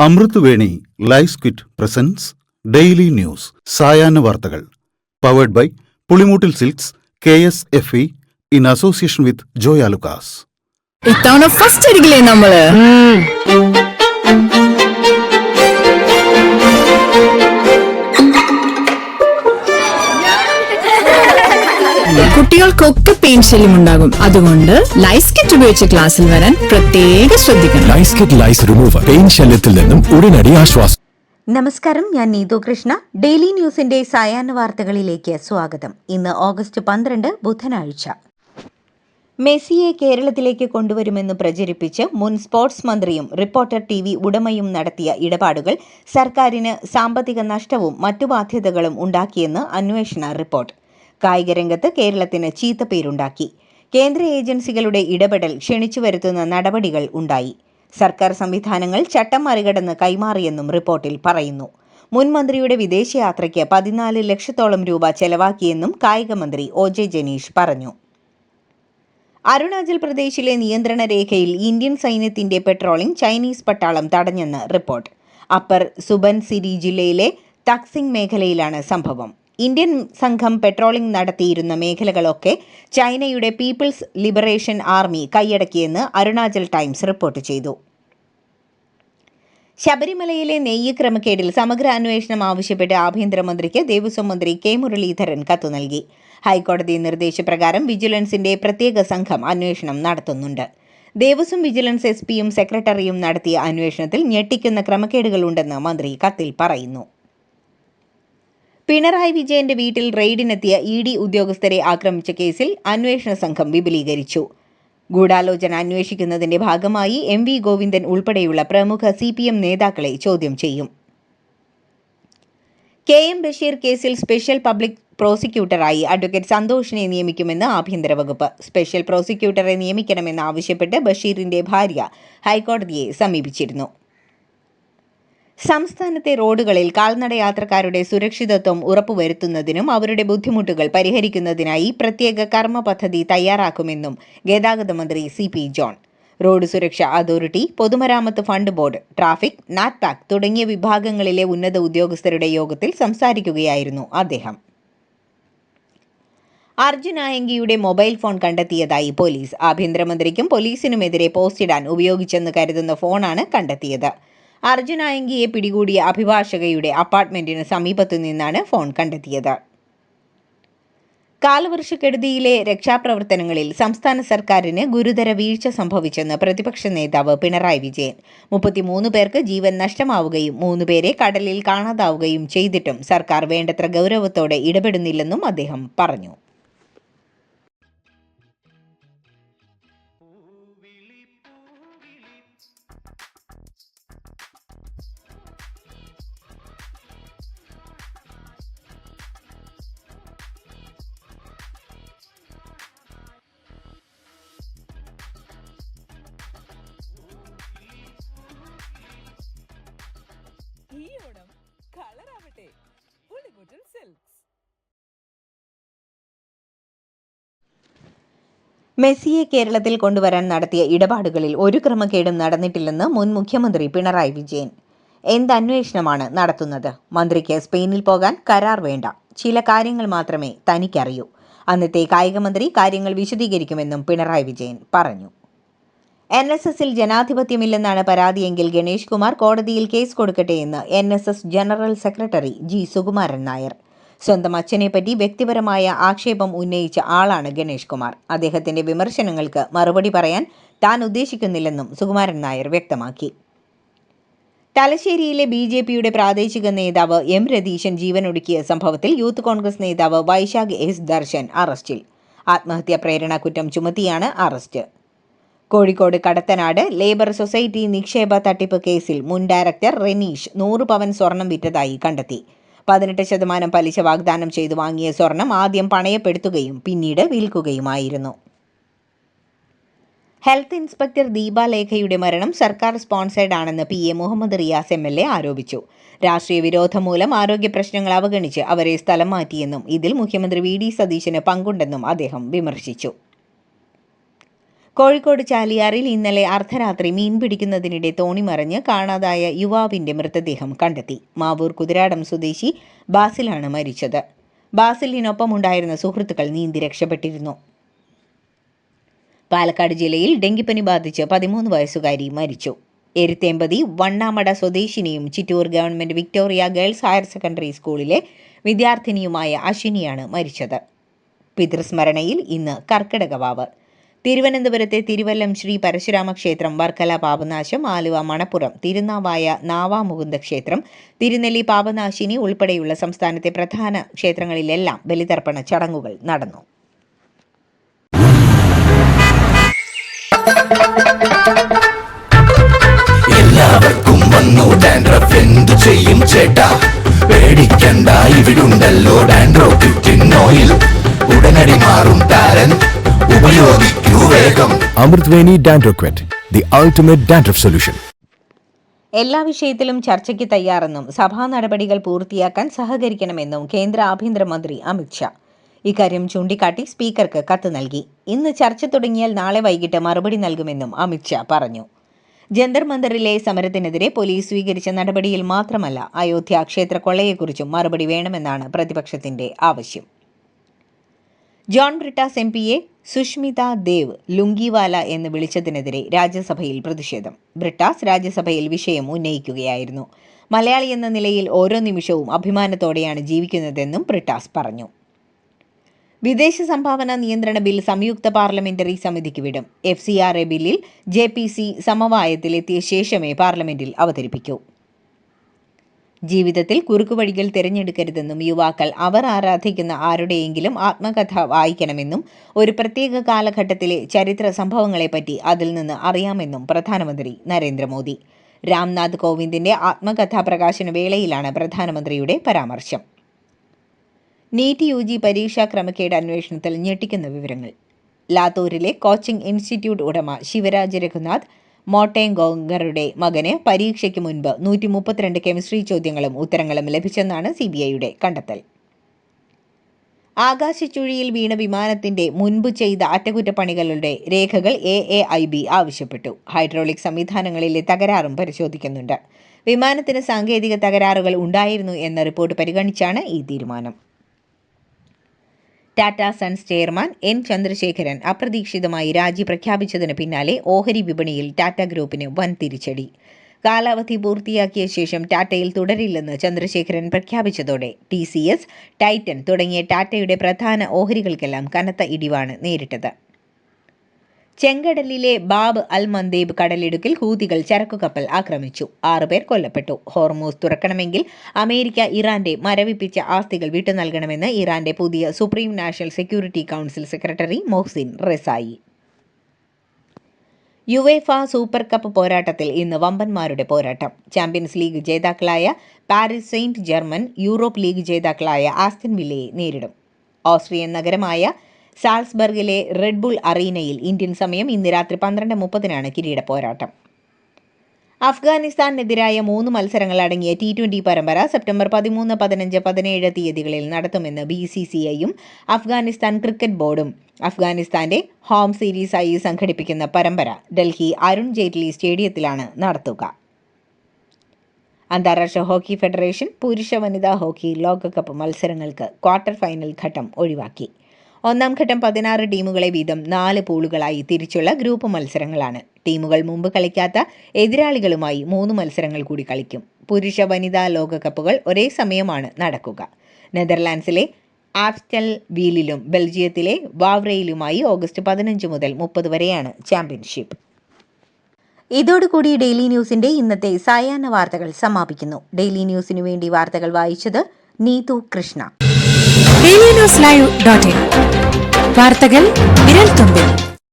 അമൃത് Veni life quit presents daily news സായാഹ്ന വാർത്തകൾ powered by Pulimoottil silks KSFE in association with Joy Alukkas. ഇത്തവണ first അടിക്കില്ലേ നമ്മള്? കുട്ടികൾക്കൊക്കെ പെയിൻ ശല്യം ഉണ്ടാകും. അതുകൊണ്ട് ലൈസ് കിറ്റ് ഉപയോഗിച്ച് ക്ലാസ്സിൽ വരാൻ പ്രത്യേകം ശ്രദ്ധിക്കണം. ലൈസ് കിറ്റ് ലൈസ് റിമൂവർ പെയിൻ ശല്യത്തിൽ നിന്നും ഉടനടി ആശ്വാസം. നമസ്കാരം, ഞാൻ നീതു കൃഷ്ണ. ഡെയിലി ന്യൂസിന്റെ സായാഹ്ന വാർത്തകളിലേക്ക് സ്വാഗതം. ഇന്ന് ഓഗസ്റ്റ് 12 ബുധനാഴ്ച. മെസ്സിയെ കേരളത്തിലേക്ക് കൊണ്ടുവരുമെന്ന് പ്രചരിപ്പിച്ച് മുൻ സ്പോർട്സ് മന്ത്രിയും റിപ്പോർട്ടർ TV ഉടമയും നടത്തിയ ഇടപാടുകൾ സർക്കാരിന് സാമ്പത്തിക നഷ്ടവും മറ്റു ബാധ്യതകളും ഉണ്ടാക്കിയെന്ന് അന്വേഷണ റിപ്പോർട്ട്. കായികരംഗത്ത് കേരളത്തിന് ചീത്തപ്പേരുണ്ടാക്കി. കേന്ദ്ര ഏജൻസികളുടെ ഇടപെടൽ ക്ഷണിച്ചു വരുത്തുന്ന നടപടികൾ ഉണ്ടായി. സർക്കാർ സംവിധാനങ്ങൾ ചട്ടം മറികടന്ന് കൈമാറിയെന്നും റിപ്പോർട്ടിൽ പറയുന്നു. മുൻ മന്ത്രിയുടെ വിദേശയാത്രയ്ക്ക് 14 ലക്ഷത്തോളം രൂപ ചെലവാക്കിയെന്നും കായിക മന്ത്രി OJ ജനീഷ് പറഞ്ഞു. അരുണാചൽ പ്രദേശിലെ നിയന്ത്രണ രേഖയിൽ ഇന്ത്യൻ സൈന്യത്തിന്റെ പെട്രോളിംഗ് ചൈനീസ് പട്ടാളം തടഞ്ഞെന്ന് റിപ്പോർട്ട്. അപ്പർ സുബൻസിരി ജില്ലയിലെ തക്സിംഗ് മേഖലയിലാണ് സംഭവം. ഇന്ത്യൻ സംഘം പെട്രോളിംഗ് നടത്തിയിരുന്ന മേഖലകളൊക്കെ ചൈനയുടെ പീപ്പിൾസ് ലിബറേഷൻ ആർമി കൈയടക്കിയെന്ന് അരുണാചൽ ടൈംസ് റിപ്പോർട്ട് ചെയ്തു. ശബരിമലയിലെ നെയ്യ് ക്രമക്കേടിൽ സമഗ്ര അന്വേഷണം ആവശ്യപ്പെട്ട് ആഭ്യന്തരമന്ത്രിക്ക് ദേവസ്വം മന്ത്രി K മുരളീധരൻ കത്തു നൽകി. ഹൈക്കോടതി നിർദ്ദേശപ്രകാരം വിജിലൻസിന്റെ പ്രത്യേക സംഘം അന്വേഷണം നടത്തുന്നുണ്ട്. ദേവസ്വം വിജിലൻസ് SP-യും സെക്രട്ടറിയും നടത്തിയ അന്വേഷണത്തിൽ ഞെട്ടിക്കുന്ന ക്രമക്കേടുകളുണ്ടെന്ന് മന്ത്രി കത്തിൽ പറയുന്നു. പിണറായി വിജയന്റെ വീട്ടിൽ റെയ്ഡിനെത്തിയ ED ഉദ്യോഗസ്ഥരെ ആക്രമിച്ച കേസിൽ അന്വേഷണ സംഘം വിപുലീകരിച്ചു. ഗൂഢാലോചന അന്വേഷിക്കുന്നതിന്റെ ഭാഗമായി MV ഗോവിന്ദൻ ഉൾപ്പെടെയുള്ള പ്രമുഖ CPM നേതാക്കളെ ചോദ്യം ചെയ്യും. KM ബഷീർ കേസിൽ സ്പെഷ്യൽ പബ്ലിക് പ്രോസിക്യൂട്ടറായി അഡ്വക്കേറ്റ് സന്തോഷിനെ നിയമിക്കുമെന്ന് ആഭ്യന്തര വകുപ്പ്. സ്പെഷ്യൽ പ്രോസിക്യൂട്ടറെ നിയമിക്കണമെന്ന് ആവശ്യപ്പെട്ട് ബഷീറിന്റെ ഭാര്യ ഹൈക്കോടതിയെ സമീപിച്ചിരുന്നു. സംസ്ഥാനത്തെ റോഡുകളിൽ കാൽനടയാത്രക്കാരുടെ സുരക്ഷിതത്വം ഉറപ്പുവരുത്തുന്നതിനും അവരുടെ ബുദ്ധിമുട്ടുകൾ പരിഹരിക്കുന്നതിനായി പ്രത്യേക കർമ്മ പദ്ധതി തയ്യാറാക്കുമെന്നും ഗതാഗത മന്ത്രി CP ജോൺ. റോഡ് സുരക്ഷാ അതോറിറ്റി, പൊതുമരാമത്ത് ഫണ്ട് ബോർഡ്, ട്രാഫിക്, നാറ്റ്പാക് തുടങ്ങിയ വിഭാഗങ്ങളിലെ ഉന്നത ഉദ്യോഗസ്ഥരുടെ യോഗത്തിൽ സംസാരിക്കുകയായിരുന്നു അദ്ദേഹം. അർജുൻ ആയങ്കിയുടെ മൊബൈൽ ഫോൺ കണ്ടെത്തിയതായി പോലീസ്. ആഭ്യന്തരമന്ത്രിക്കും പോലീസിനുമെതിരെ പോസ്റ്റിടാൻ ഉപയോഗിച്ചെന്ന് കരുതുന്ന ഫോണാണ് കണ്ടെത്തിയത്. അർജുൻ ആയങ്കിയെ പിടികൂടിയ അഭിഭാഷകയുടെ അപ്പാർട്ട്മെന്റിന് സമീപത്തു നിന്നാണ് ഫോൺ കണ്ടെത്തിയത്. കാലവർഷക്കെടുതിയിലെ രക്ഷാപ്രവർത്തനങ്ങളിൽ സംസ്ഥാന സർക്കാരിന് ഗുരുതര വീഴ്ച സംഭവിച്ചെന്ന് പ്രതിപക്ഷ നേതാവ് പിണറായി വിജയൻ. 33 പേർക്ക് ജീവൻ നഷ്ടമാവുകയും 3 പേരെ കടലിൽ കാണാതാവുകയും ചെയ്തിട്ടും സർക്കാർ വേണ്ടത്ര ഗൗരവത്തോടെ ഇടപെടുന്നില്ലെന്നും അദ്ദേഹം പറഞ്ഞു. ഈ ഓണം കളറാവട്ടെ പുളിമൂട്ടിൽ സിൽക്സ്. മെസ്സിയെ കേരളത്തിൽ കൊണ്ടുവരാൻ നടത്തിയ ഇടപാടുകളിൽ ഒരു ക്രമക്കേടും നടന്നിട്ടില്ലെന്ന് മുൻ മുഖ്യമന്ത്രി പിണറായി വിജയൻ. എന്തന്വേഷണമാണ് നടത്തുന്നത്? മന്ത്രിക്ക് സ്പെയിനിൽ പോകാൻ കരാർ വേണ്ട. ചില കാര്യങ്ങൾ മാത്രമേ തനിക്കറിയൂ. അന്നത്തെ കായികമന്ത്രി കാര്യങ്ങൾ വിശദീകരിക്കുമെന്നും പിണറായി വിജയൻ പറഞ്ഞു. NSSൽ ജനാധിപത്യമില്ലെന്നാണ് പരാതിയെങ്കിൽ ഗണേഷ് കുമാർ കോടതിയിൽ കേസ് കൊടുക്കട്ടെയെന്ന് NSS general secretary G Sukumaran Nair. സ്വന്തം അച്ഛനെപ്പറ്റി വ്യക്തിപരമായ ആക്ഷേപം ഉന്നയിച്ച ആളാണ് ഗണേഷ് കുമാർ. അദ്ദേഹത്തിന്റെ വിമർശനങ്ങൾക്ക് മറുപടി പറയാൻ താൻ ഉദ്ദേശിക്കുന്നില്ലെന്നും സുകുമാരൻ നായർ വ്യക്തമാക്കി. തലശ്ശേരിയിലെ BJPയുടെ പ്രാദേശിക നേതാവ് M രതീശൻ ജീവനൊടുക്കിയ സംഭവത്തിൽ യൂത്ത് കോൺഗ്രസ് നേതാവ് വൈശാഖ് S ദർശൻ അറസ്റ്റിൽ. ആത്മഹത്യാ പ്രേരണ കുറ്റം ചുമത്തിയാണ് arrest. Kozhikode Kadathanad labour society നിക്ഷേപ തട്ടിപ്പ് കേസിൽ മുൻ ഡയറക്ടർ റെനീഷ് 100 പവൻ സ്വർണം വിറ്റതായി കണ്ടെത്തി. 18% പലിശ വാഗ്ദാനം ചെയ്തു വാങ്ങിയ സ്വർണം ആദ്യം പണയപ്പെടുത്തുകയും പിന്നീട് വിൽക്കുകയുമായിരുന്നു. ഹെൽത്ത് ഇൻസ്പെക്ടർ ദീപ ലേഖയുടെ മരണം സർക്കാർ സ്പോൺസേഡ് ആണെന്ന് PA മുഹമ്മദ് റിയാസ് MLA ആരോപിച്ചു. രാഷ്ട്രീയ വിരോധം മൂലം ആരോഗ്യ പ്രശ്നങ്ങൾ അവഗണിച്ച് അവരെ സ്ഥലം മാറ്റിയെന്നും ഇതിൽ മുഖ്യമന്ത്രി VD സതീശന് പങ്കുണ്ടെന്നും അദ്ദേഹം വിമർശിച്ചു. കോഴിക്കോട് ചാലിയാറിൽ ഇന്നലെ അർദ്ധരാത്രി മീൻ പിടിക്കുന്നതിനിടെ തോണി മറിഞ്ഞ് കാണാതായ യുവാവിന്റെ മൃതദേഹം കണ്ടെത്തി. മാവൂർ കുതിരാടം സ്വദേശി ബാസിലാണ് മരിച്ചത്. ബാസിലിനൊപ്പമുണ്ടായിരുന്ന സുഹൃത്തുക്കൾ നീന്തി രക്ഷപ്പെട്ടിരുന്നു. പാലക്കാട് ജില്ലയിൽ ഡെങ്കിപ്പനി ബാധിച്ച് 13 വയസ്സുകാരി മരിച്ചു. എരുത്തേമ്പതി വണ്ണാമട സ്വദേശിനിയും Chittoor government Victoria girls higher secondary സ്കൂളിലെ വിദ്യാർത്ഥിനിയുമായ അശ്വിനിയാണ് മരിച്ചത്. പിതൃസ്മരണയിൽ ഇന്ന് കർക്കിടകവാവ്. തിരുവനന്തപുരത്തെ തിരുവല്ലം ശ്രീ പരശുരാമ ക്ഷേത്രം, വർക്കല പാപനാശം, ആലുവ മണപ്പുറം തിരുനാവായ നാവാമുകുന്ദ ക്ഷേത്രം, തിരുനെല്ലി പാപനാശിനി ഉൾപ്പെടെയുള്ള സംസ്ഥാനത്തെ പ്രധാന ക്ഷേത്രങ്ങളിലെല്ലാം ബലിതർപ്പണ ചടങ്ങുകൾ നടന്നു. എല്ലാവർക്കും വന്നു ഡാൻഡ്രഫ്, എന്തു ചെയ്യും ചേട്ടാ? പേടിക്കണ്ട, ഇവിടുണ്ടല്ലോ ഡാൻഡ്രോക്കിറ്റിൻ ഓയിൽ. ഉടനടി മാറും താരൻ, ഉപയോഗിക്കൂ വേഗം. Amritveni ഡാൻഡ്രോക്വിറ്റ്, the ultimate dandruff solution. എല്ലാ വിഷയത്തിലും ചർച്ചയ്ക്ക് തയ്യാറെന്നും സഭാ നടപടികൾ പൂർത്തിയാക്കാൻ സഹകരിക്കണമെന്നും കേന്ദ്ര ആഭ്യന്തരമന്ത്രി അമിത്ഷാ. ഇക്കാര്യം ചൂണ്ടിക്കാട്ടി സ്പീക്കർക്ക് കത്ത് നൽകി. ഇന്ന് ചർച്ച തുടങ്ങിയാൽ നാളെ വൈകിട്ട് മറുപടി നൽകുമെന്നും അമിത്ഷാ പറഞ്ഞു. ജന്തർ മന്ദറിലെ സമരത്തിനെതിരെ പോലീസ് സ്വീകരിച്ച നടപടിയിൽ മാത്രമല്ല, അയോധ്യ ക്ഷേത്ര കൊള്ളയെക്കുറിച്ചും മറുപടി വേണമെന്നാണ് പ്രതിപക്ഷത്തിന്റെ ആവശ്യം. ജോൺ ബ്രിട്ടാസ് എംപിയെ സുഷ്മിത ദേവ് ലുങ്കിവാല എന്ന് വിളിച്ചതിനെതിരെ രാജ്യസഭയിൽ പ്രതിഷേധം. ബ്രിട്ടാസ് രാജ്യസഭയിൽ വിഷയം ഉന്നയിക്കുകയായിരുന്നു. മലയാളി എന്ന നിലയിൽ ഓരോ നിമിഷവും അഭിമാനത്തോടെയാണ് ജീവിക്കുന്നതെന്നും ബ്രിട്ടാസ് പറഞ്ഞു. വിദേശ സംഭാവന നിയന്ത്രണ ബിൽ സംയുക്ത പാർലമെന്ററി സമിതിക്ക് വിടും. FCRA ബില്ലിൽ JPC സമവായത്തിലെത്തിയ ശേഷമേ പാർലമെന്റിൽ അവതരിപ്പിക്കൂ. ജീവിതത്തിൽ കുറുക്കുവഴികൾ തിരഞ്ഞെടുക്കരുതെന്നും യുവാക്കൾ അവർ ആരാധിക്കുന്ന ആരുടെയെങ്കിലും ആത്മകഥ വായിക്കണമെന്നും ഒരു പ്രത്യേക കാലഘട്ടത്തിലെ ചരിത്ര സംഭവങ്ങളെപ്പറ്റി അതിൽ നിന്ന് അറിയാമെന്നും പ്രധാനമന്ത്രി നരേന്ദ്രമോദി. രാംനാഥ് കോവിന്ദിന്റെ ആത്മകഥാ പ്രകാശന വേളയിലാണ് പ്രധാനമന്ത്രിയുടെ പരാമർശം. നീറ്റ് UG പരീക്ഷാ ക്രമക്കേട് അന്വേഷണത്തിൽ ഞെട്ടിക്കുന്ന വിവരങ്ങൾ. ലാത്തൂരിലെ കോച്ചിംഗ് ഇൻസ്റ്റിറ്റ്യൂട്ട് ഉടമ ശിവരാജ് രഘുനാഥ് മോട്ടേങ്കോങ്കറുടെ മകന് പരീക്ഷയ്ക്ക് മുൻപ് 132 കെമിസ്ട്രി ചോദ്യങ്ങളും ഉത്തരങ്ങളും ലഭിച്ചെന്നാണ് CBIയുടെ കണ്ടെത്തൽ. ആകാശച്ചുഴിയിൽ വീണ വിമാനത്തിന്റെ മുൻപ് ചെയ്ത അറ്റകുറ്റപ്പണികളുടെ രേഖകൾ AAIB ആവശ്യപ്പെട്ടു. ഹൈഡ്രോളിക് സംവിധാനങ്ങളിലെ തകരാറും പരിശോധിക്കുന്നുണ്ട്. വിമാനത്തിന് സാങ്കേതിക തകരാറുകൾ ഉണ്ടായിരുന്നു എന്ന റിപ്പോർട്ട് പരിഗണിച്ചാണ് ഈ തീരുമാനം. Tata sons chairman N. Chandrasekharan അപ്രതീക്ഷിതമായി രാജി പ്രഖ്യാപിച്ചതിന് പിന്നാലെ ഓഹരി വിപണിയിൽ ടാറ്റ ഗ്രൂപ്പിന് വൻ തിരിച്ചടി. കാലാവധി പൂർത്തിയാക്കിയ ശേഷം ടാറ്റയിൽ തുടരില്ലെന്ന് ചന്ദ്രശേഖരൻ പ്രഖ്യാപിച്ചതോടെ TCS, ടൈറ്റൻ തുടങ്ങിയ ടാറ്റയുടെ പ്രധാന ഓഹരികൾക്കെല്ലാം കനത്ത ഇടിവാണ് നേരിട്ടത്. ചെങ്കടലിലെ ബാബ് അൽ മന്ദേബ് കടലിടുക്കിൽ ഹൂതികൾ ചരക്കുകപ്പൽ ആക്രമിച്ചു. 6 പേർ കൊല്ലപ്പെട്ടു. ഹോർമൂസ് തുറക്കണമെങ്കിൽ അമേരിക്ക ഇറാന്റെ മരവിപ്പിച്ച ആസ്തികൾ വിട്ടു നൽകണമെന്ന് ഇറാന്റെ പുതിയ supreme national security council secretary Mohsin റസായി. UEFA super cup പോരാട്ടത്തിൽ ഇന്ന് വമ്പന്മാരുടെ പോരാട്ടം. ചാമ്പ്യൻസ് ലീഗ് ജേതാക്കളായ Paris Saint German Europe league ജേതാക്കളായ ആസ്റ്റൺ വില്ലയെ നേരിടും. ഓസ്ട്രിയൻ നഗരമായ സാൾസ്ബർഗിലെ റെഡ് ബുൾ അറീനയിൽ ഇന്ത്യൻ സമയം ഇന്ന് രാത്രി 12:30 കിരീട പോരാട്ടം. അഫ്ഗാനിസ്ഥാനെതിരായ 3 മത്സരങ്ങൾ അടങ്ങിയ T20 പരമ്പര സെപ്റ്റംബർ 13, 15, 17 തീയതികളിൽ നടത്തുമെന്ന് BCCIയും അഫ്ഗാനിസ്ഥാൻ ക്രിക്കറ്റ് ബോർഡും. അഫ്ഗാനിസ്ഥാന്റെ ഹോം സീരീസായി സംഘടിപ്പിക്കുന്ന പരമ്പര ഡൽഹി അരുൺ ജെയ്റ്റ്ലി സ്റ്റേഡിയത്തിലാണ് നടത്തുക. അന്താരാഷ്ട്ര ഹോക്കി ഫെഡറേഷൻ പുരുഷ വനിതാ ഹോക്കി ലോകകപ്പ് മത്സരങ്ങൾക്ക് ക്വാർട്ടർ ഫൈനൽ ഘട്ടം ഒഴിവാക്കി. ഒന്നാം ഘട്ടം 16 ടീമുകളെ വീതം 4 പൂളുകളായി തിരിച്ചുള്ള ഗ്രൂപ്പ് മത്സരങ്ങളാണ്. ടീമുകൾ മുമ്പ് കളിക്കാത്ത എതിരാളികളുമായി 3 മത്സരങ്ങൾ കൂടി കളിക്കും. പുരുഷ വനിതാ ലോകകപ്പുകൾ ഒരേ സമയമാണ് നടക്കുക. നെതർലാൻഡ്സിലെ ആപ്സ്റ്റൽ വീലിലും ബെൽജിയത്തിലെ വാവ്രയിലുമായി ഓഗസ്റ്റ് 15 മുതൽ 30 വരെയാണ് ചാമ്പ്യൻഷിപ്പ്. ഇതോടുകൂടി ഡെയിലി ന്യൂസിന്റെ ഇന്നത്തെ സായാഹ്ന വാർത്തകൾ സമാപിക്കുന്നു. ഡെയിലി ന്യൂസിനു വേണ്ടി വാർത്തകൾ വായിച്ചത് നീതു കൃഷ്ണ. DailyNewsLive.in വാർത്തകൾ വിരൽ തുമ്പിൽ.